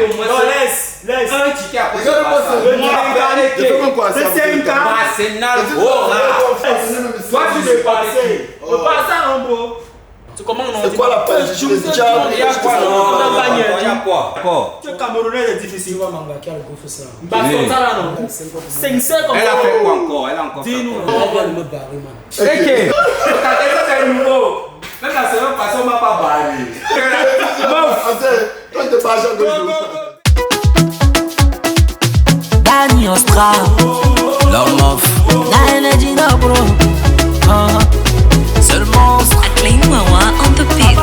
au moins. Non, laisse. Un ticket après. C'est un gars. Arsenal. Oh là. Toi, tu sais pas. On passe ça en beau. C'est comment on C'est quoi la pêche? Il y a quoi? Il y a quoi? Tu es Camerounais, c'est difficile. Elle a fait quoi encore? Elle a encore fait dis-nous. quoi? Elle vient de me barrer, man. Ok. C'est nouveau. Même la semaine passée, on m'a pas barré. Quand tu passes à gauche. Danny Ostra, l'homme off. La energy no bro. Seul monstre. Clean Wawa on the beat.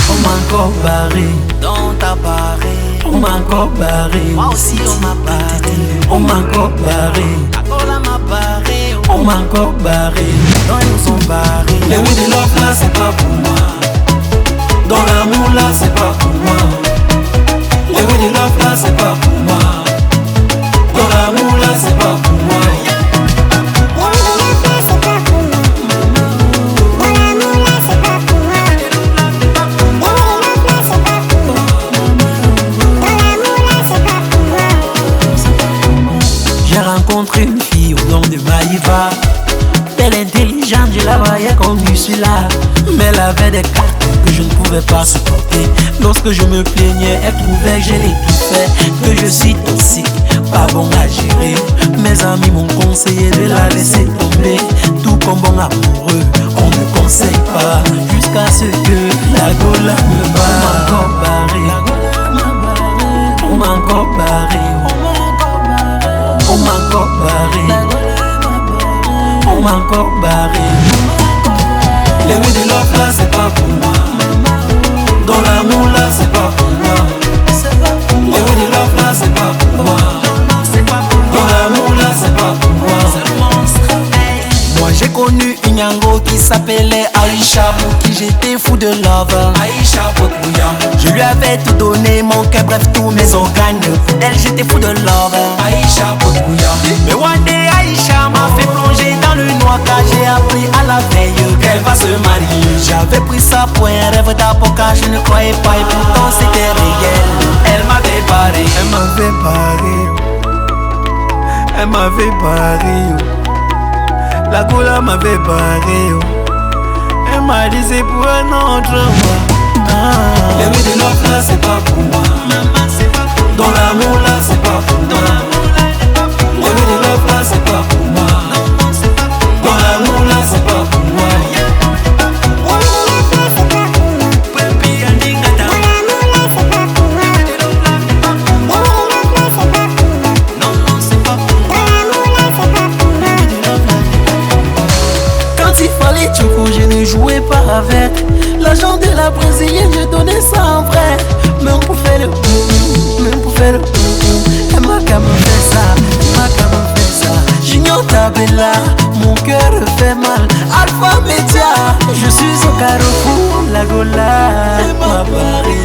On m'a encore barré dans ta barré. On m'a encore barré. Moi aussi on m'a barré. On m'a encore barré. Akola m'a barré. On m'a encore barré. Dans ils nous sont barrés. Les oui de love là c'est pas pour moi. Dans l'amour là c'est pas pour moi. Les oui de love là c'est pas pour moi. Dans l'amour là c'est pas pour moi. J'ai rencontré une fille au nom de Maïva. Elle est intelligente, je la voyais comme celui-là. Mais elle avait des cartes que je ne pouvais pas supporter. Lorsque je me plaignais, elle trouvait que je l'ai tout fait, que je suis toxique, pas bon à gérer. Mes amis m'ont conseillé de la laisser tomber. Tout comme bon amoureux, on ne conseille pas. Jusqu'à ce que la gola me barre. On m'a encore barré. On m'a encore barré. On m'a encore barré. Les oui de love là c'est pas pour moi. Dans l'amour là c'est pas pour moi. Les oui de love là c'est pas pour moi. Dans l'amour là c'est pas pour moi. Moi j'ai connu une yango qui s'appelait Aïcha, pour qui j'étais fou de love. Aïcha Pokouya. Je lui avais tout donné, mon cœur, bref tous mes organes. Pour elle j'étais fou de love. Aïcha Pokouya. Mais one day Aïcha m'a fait plonger dans le noir, car j'ai appris à la veille qu'elle va se marier. J'avais pris ça pour un rêve d'apoca, je ne croyais pas et pourtant c'était réel. Elle m'avait barré. Elle m'avait barré. Elle m'avait barré. La gola m'avait barré. Elle m'a dit c'est pour un autre moi. Les oui de love là c'est pas pour moi. Dans l'amour là c'est pas pour moi. Les oui de love là c'est pas pour moi. Dans l'amour là c'est pas pour moi. Je ne jouais pas avec l'argent de la brésilienne, je donnais ça en vrai. Même pour faire le même pour faire le elle m'a quand même fait ça, elle m'a quand même fait ça. Junior Tabella, mon cœur fait mal. Alpha Media, je suis au carrefour, la gola m'a barré.